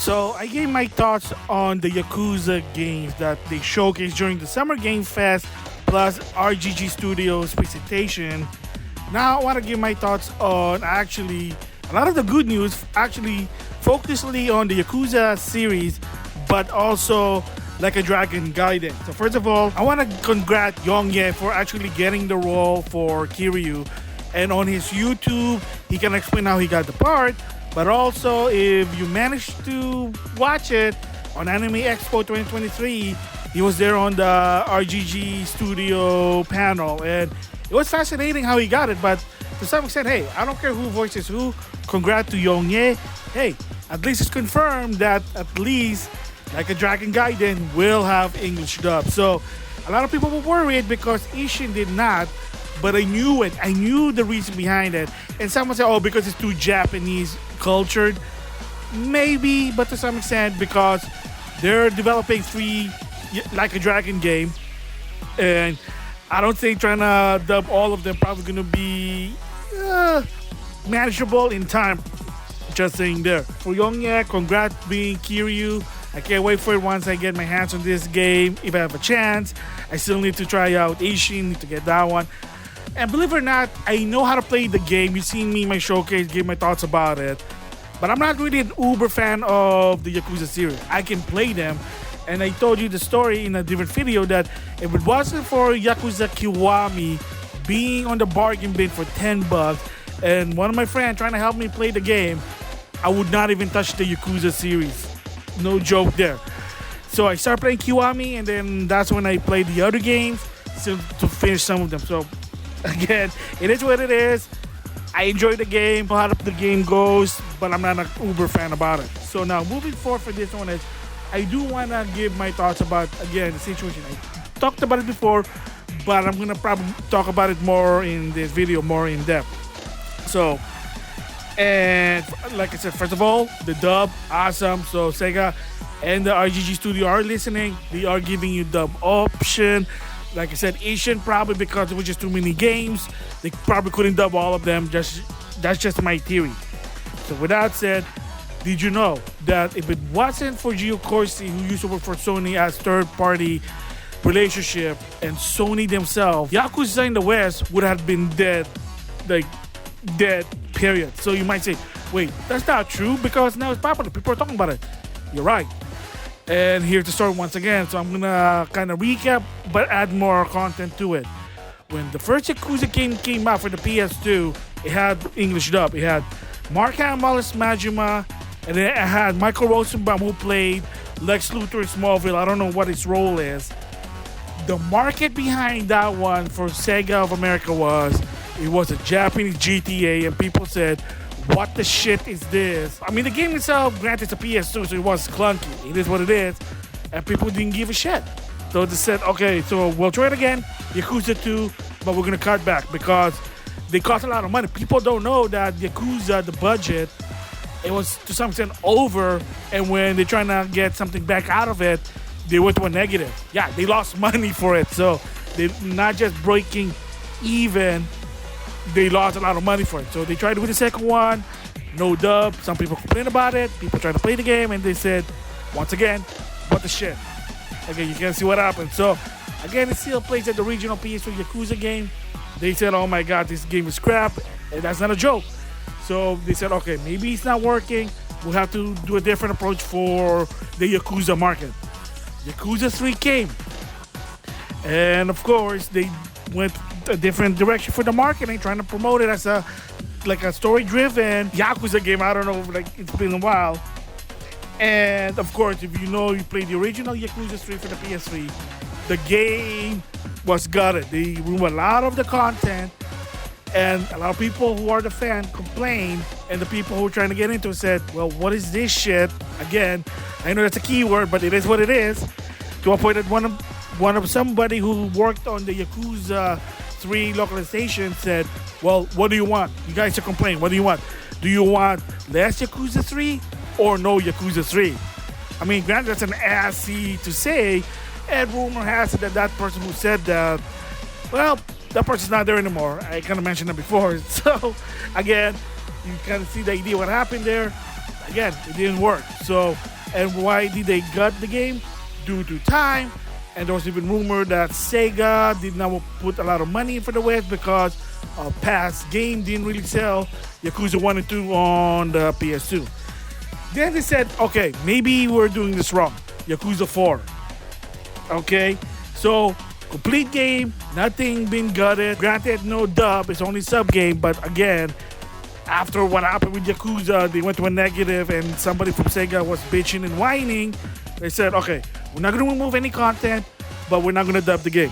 So I gave my thoughts on the Yakuza games that they showcased during the Summer Game Fest plus RGG Studios presentation. Now I want to give my thoughts on actually a lot of the good news actually focusedly on the Yakuza series, but also like a Dragon Gaiden. So first of all, I want to congrat Yongye for actually getting the role for Kiryu. And on his YouTube, he can explain how he got the part. But also, if you managed to watch it on Anime Expo 2023, he was there on the RGG Studio panel. And it was fascinating how he got it. But to some extent, hey, I don't care who voices who. Congrats to Yongye. Hey, at least it's confirmed that at least like a Dragon Gaiden will have English dub. So a lot of people were worried because Ishin did not. But I knew it. I knew the reason behind it. And someone said, oh, because it's too Japanese cultured. Maybe, but to some extent, because they're developing 3 like a Dragon game. And I don't think trying to dub all of them probably going to be manageable in time. Just saying there. For Yongye, congrats being Kiryu. I can't wait for it once I get my hands on this game. If I have a chance, I still need to try out Ishin, need to get that one. And believe it or not, I know how to play the game. You've seen me in my showcase, give my thoughts about it. But I'm not really an uber fan of the Yakuza series. I can play them. And I told you the story in a different video that if it wasn't for Yakuza Kiwami being on the bargain bin for $10 and one of my friends trying to help me play the game, I would not even touch the Yakuza series. No joke there. So I started playing Kiwami and then that's when I played the other games to finish some of them. So again, it is what it is. I enjoy the game, how the game goes, but I'm not an uber fan about it. So now moving forward for this one is, I do want to give my thoughts about, again, the situation. I talked about it before, but I'm going to probably talk about it more in this video, more in depth. So, and like I said, first of all, the dub, awesome. So Sega and the RGG Studio are listening. They are giving you dub option. Like I said, Asian probably because there was just too many games. They probably couldn't dub all of them. That's just my theory. So with that said, did you know that if it wasn't for Gio Corsi, who used to work for Sony as third-party relationship, and Sony themselves, Yakuza in the West would have been dead, like dead, period. So you might say, wait, that's not true because now it's popular. People are talking about it. You're right. And here's the story once again. So I'm gonna kind of recap, but add more content to it. When the first Yakuza game came out for the PS2, it had English dub. It had Mark Hamill as Majima, and then it had Michael Rosenbaum who played Lex Luthor in Smallville. I don't know what his role is. The market behind that one for Sega of America was a Japanese GTA, and people said, what the shit is this? I mean, the game itself, granted, it's a PS2, so it was clunky. It is what it is. And people didn't give a shit. So they said, okay, so we'll try it again, Yakuza 2, but we're going to cut back because they cost a lot of money. People don't know that Yakuza, the budget, it was to some extent over. And when they're trying to get something back out of it, they went to a negative. Yeah, they lost money for it. So they're not just breaking even, they lost a lot of money for it. So they tried to do the second one, no dub. Some people complain about it. People try to play the game, and they said, once again, what the shit? Again, you can see what happened. So again, it still plays at the regional PS3 Yakuza game. They said, oh my god, this game is crap, and that's not a joke. So they said, okay, maybe it's not working. We'll have to do a different approach for the Yakuza market. Yakuza 3 came, and of course they went a different direction for the marketing, trying to promote it as a story-driven Yakuza game. I don't know, like it's been a while. And of course, if you know, you played the original Yakuza 3 for the PS3, the game was gutted. They removed a lot of the content, and a lot of people who are the fan complained, and the people who were trying to get into it said, well, what is this shit? Again, I know that's a keyword, but it is what it is. To a point that one of somebody who worked on the Yakuza 3 localization said, well, what do you want? You guys are complaining. What do you want? Do you want less Yakuza 3 or no Yakuza 3? I mean, granted, that's an assy to say, and rumor has it that that person who said that, well, that person's not there anymore. I kind of mentioned it before. So, again, you kind of see the idea what happened there. again, it didn't work. So, and why did they gut the game? Due to time. And there was even rumor that Sega did not put a lot of money for the West because past game didn't really sell Yakuza 1 and 2 on the PS2. Then they said, okay, maybe we're doing this wrong. Yakuza 4. Okay, so complete game, nothing been gutted. Granted, no dub, it's only sub game, but again, after what happened with Yakuza, they went to a negative and somebody from Sega was bitching and whining. They said, okay, we're not going to remove any content, but we're not going to dub the game.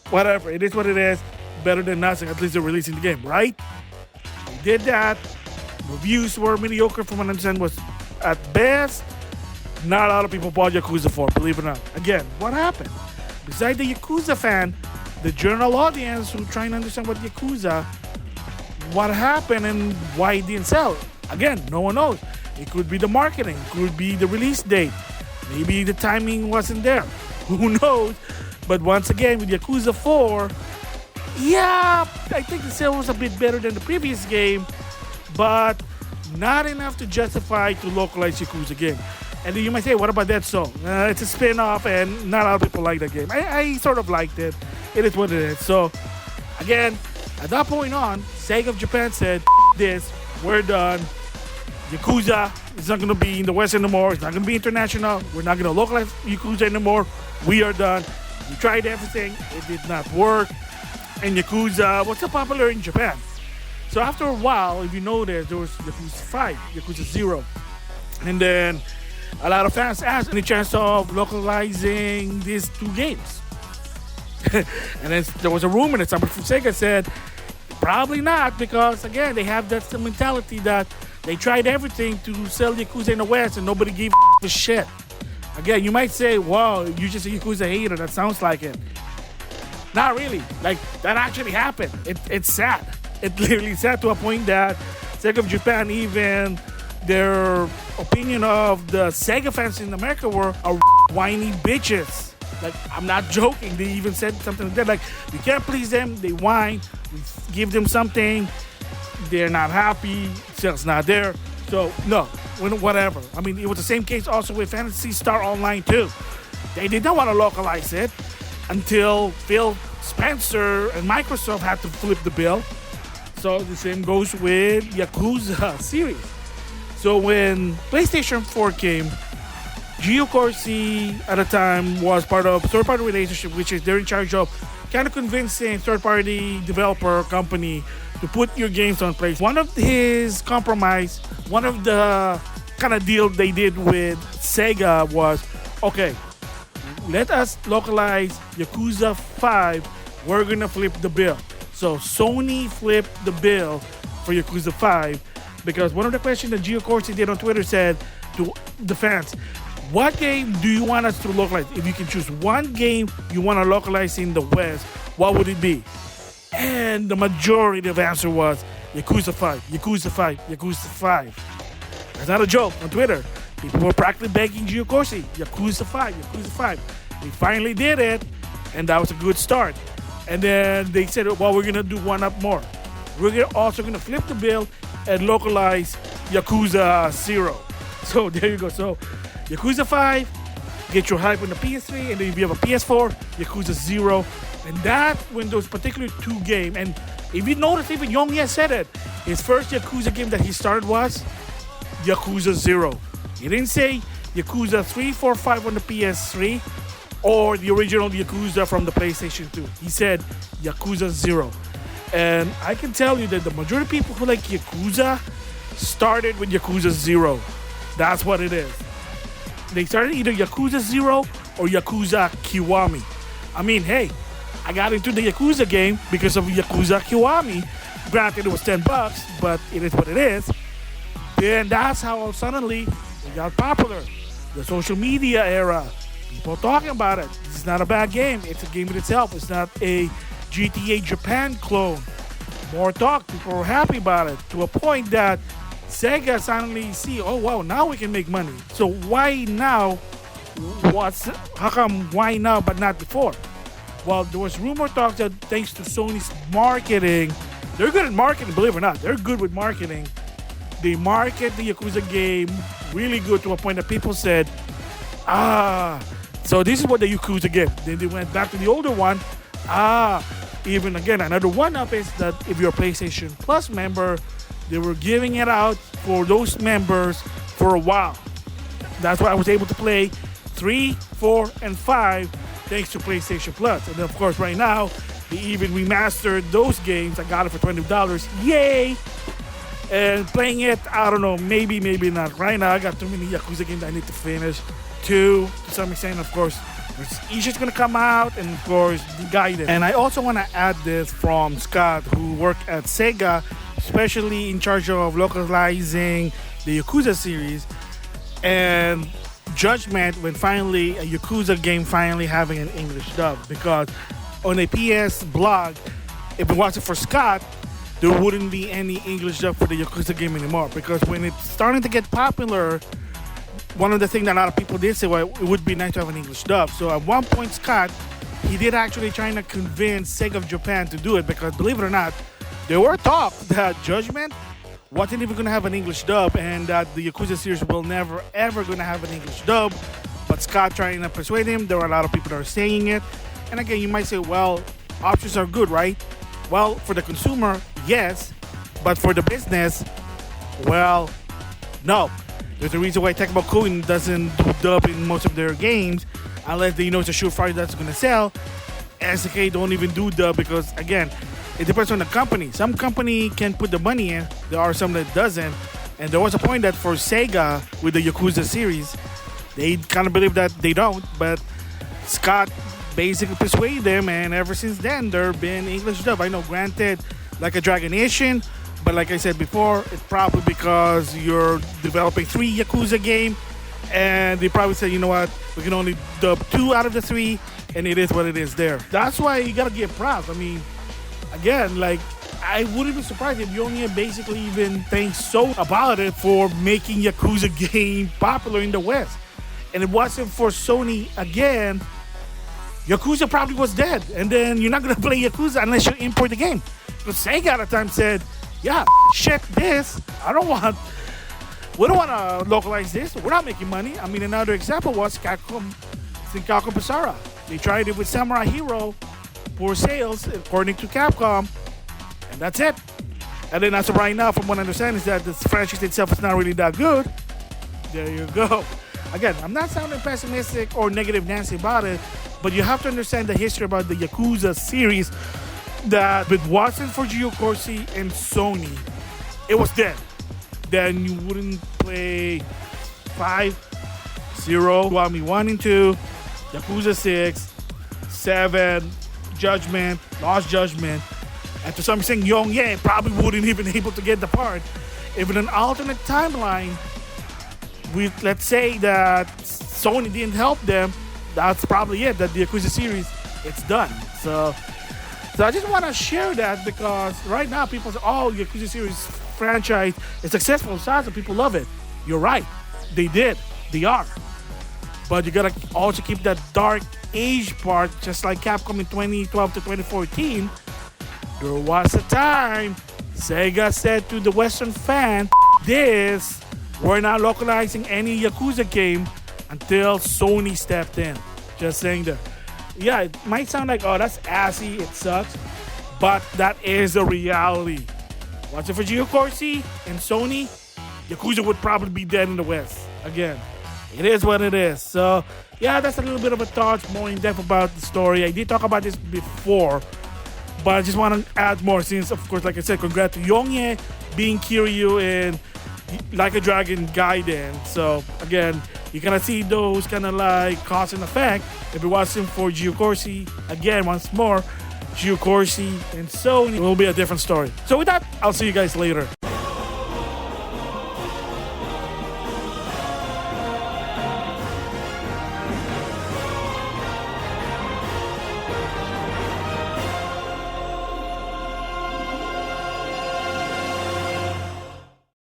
Whatever, it is what it is. Better than nothing, at least they're releasing the game, right? They did that. Reviews were mediocre from what I understand, was at best. Not a lot of people bought Yakuza 4, believe it or not. Again, what happened? Besides the Yakuza fan, the general audience who trying to understand what Yakuza, what happened and why it didn't sell. Again, no one knows. It could be the marketing, it could be the release date. Maybe the timing wasn't there. Who knows? But once again, with Yakuza 4, yeah, I think the sale was a bit better than the previous game, but not enough to justify to localize Yakuza game. And then you might say, what about that song? It's a spin-off and not a lot of people like that game. I sort of liked it. It is what it is. So, again, at that point on, Sega of Japan said, this, we're done. Yakuza is not going to be in the West anymore. It's not going to be international. We're not going to localize Yakuza anymore. We are done. We tried everything. It did not work. And Yakuza was still popular in Japan. So after a while, if you notice, there was Yakuza 5, Yakuza 0. And then a lot of fans asked any chance of localizing these two games. And then there was a rumor that somebody from Sega said, probably not, because again, they have that mentality that they tried everything to sell Yakuza in the West and nobody gave a shit. Again, you might say, wow, you're just a Yakuza hater. That sounds like it. Not really. Like, that actually happened. It's sad. It literally sad to a point that Sega of Japan, even their opinion of the Sega fans in America were whiny bitches. Like, I'm not joking. They even said something like that. Like, we can't please them. They whine. We give them something. They're not happy. Sales not there. So, no. Whatever. I mean, it was the same case also with Phantasy Star Online, too. They did not want to localize it until Phil Spencer and Microsoft had to flip the bill. So the same goes with Yakuza series. So when PlayStation 4 came, Gio Corsi at the time was part of a third-party relationship, which is they're in charge of kind of convincing third-party developer company to put your games on PlayStation. One of his compromise, one of the kind of deal they did with Sega was, okay, let us localize Yakuza 5. We're going to flip the bill. So Sony flipped the bill for Yakuza 5 because one of the questions that Gio Corsi did on Twitter said to the fans, what game do you want us to localize? If you can choose one game you want to localize in the West, what would it be? And the majority of the answer was Yakuza 5, Yakuza 5, Yakuza 5. That's not a joke on Twitter. People were practically begging Gio Corsi, Yakuza 5, Yakuza 5. They finally did it, and that was a good start. And then they said, well, we're going to do one up more. We're also going to flip the bill and localize Yakuza 0. So there you go. So Yakuza 5, get your hype on the PS3, and then if you have a PS4, Yakuza 0. And that, when those particular two games, and if you notice, even Yongye said it, his first Yakuza game that he started was Yakuza 0. He didn't say Yakuza 3, 4, 5 on the PS3 or the original Yakuza from the PlayStation 2. He said Yakuza 0. And I can tell you that the majority of people who like Yakuza started with Yakuza 0. That's what it is. They started either Yakuza 0 or Yakuza Kiwami. I mean, hey, I got into the Yakuza game because of Yakuza Kiwami. Granted, it was $10, but it is what it is. Then that's how suddenly it got popular. The social media era. People talking about it. This is not a bad game. It's a game in itself. It's not a GTA Japan clone. More talk. People were happy about it to a point that Sega suddenly see, oh wow, now we can make money. So why now? How come why now but not before? Well, there was rumor talk that thanks to Sony's marketing, they're good at marketing, believe it or not. They're good with marketing. they market the Yakuza game really good to a point that people said, so this is what the Yakuza game. Then they went back to the older one. Even again, another one-up is that if you're a PlayStation Plus member, they were giving it out for those members for a while. That's why I was able to play 3, 4, and 5 thanks to PlayStation Plus. And of course, right now, they even remastered those games. I got it for $20. Yay! And playing it, I don't know, maybe not. Right now, I got too many Yakuza games I need to finish. 2, to some extent, of course. Each is going to come out, and of course, the guidance. And I also want to add this from Scott, who worked at Sega, especially in charge of localizing the Yakuza series. And Judgement, when finally a Yakuza game finally having an English dub. Because on a PS blog, if it wasn't for Scott, there wouldn't be any English dub for the Yakuza game anymore. Because when it's starting to get popular, one of the things that a lot of people did say, well, it would be nice to have an English dub. So at one point, Scott, he did actually trying to convince Sega of Japan to do it, because believe it or not, there were talk that Judgement wasn't even going to have an English dub, and that the Yakuza series will never ever going to have an English dub. But Scott trying to persuade him. There were a lot of people that are saying it. And again, you might say, well, options are good, right? Well, for the consumer, yes. But for the business, well, no. There's a reason why Tecmo Koei doesn't do dub in most of their games, unless they know it's a surefire that's going to sell. SNK don't even do dub because, again, it depends on the company. Some company can put the money in. There are some that doesn't. And there was a point that for Sega with the Yakuza series, they kind of believe that they don't. But Scott basically persuaded them, and ever since then, there have been English dub. I know, granted, like a Dragon Nation, but like I said before, it's probably because you're developing 3 Yakuza game, and they probably said, you know what, we can only dub 2 out of the 3, and it is what it is there. That's why you gotta give props. I mean, again, like, I wouldn't be surprised if Yonya basically even thanks so about it for making Yakuza game popular in the West. And it wasn't for Sony, again, Yakuza probably was dead. And then you're not gonna play Yakuza unless you import the game. Because Sega at the time said, yeah, shit this. We don't want to localize this. We're not making money. I mean, another example was Capcom Basara. They tried it with Samurai Hero, poor sales, according to Capcom, and that's it. And then as of right now, from what I understand, is that the franchise itself is not really that good. There you go. Again, I'm not sounding pessimistic or negative Nancy about it, but you have to understand the history about the Yakuza series, that if it wasn't for Gio Corsi and Sony, it was dead. Then you wouldn't play 5, 0, Kiwami 1 and 2, Yakuza 6, 7, Judgement, Lost Judgment, and to some extent, Young probably wouldn't even be able to get the part. If in an alternate timeline, let's say that Sony didn't help them, that's probably it, that the Yakuza series, it's done. So I just want to share that, because right now people say, oh, Yakuza series franchise is successful, so people love it. You're right. They did. They are. But you got to also keep that dark age part, just like Capcom in 2012 to 2014. There was a time Sega said to the Western fan, this, we're not localizing any Yakuza game until Sony stepped in. Just saying that. Yeah, it might sound like, oh, that's assy, it sucks, but that is the reality. Watch it for Gio Corsi and Sony, Yakuza would probably be dead in the West. Again, it is what it is. So, yeah, that's a little bit of a thought, more in depth about the story. I did talk about this before, but I just want to add more since, of course, like I said, congrats to Young being Kiryu in Like a Dragon Gaiden. So, again, you're going to see those kind of like cause and effect. If it wasn't for Gio Corsi, again, once more, Gio Corsi and Sony, it will be a different story. So with that, I'll see you guys later.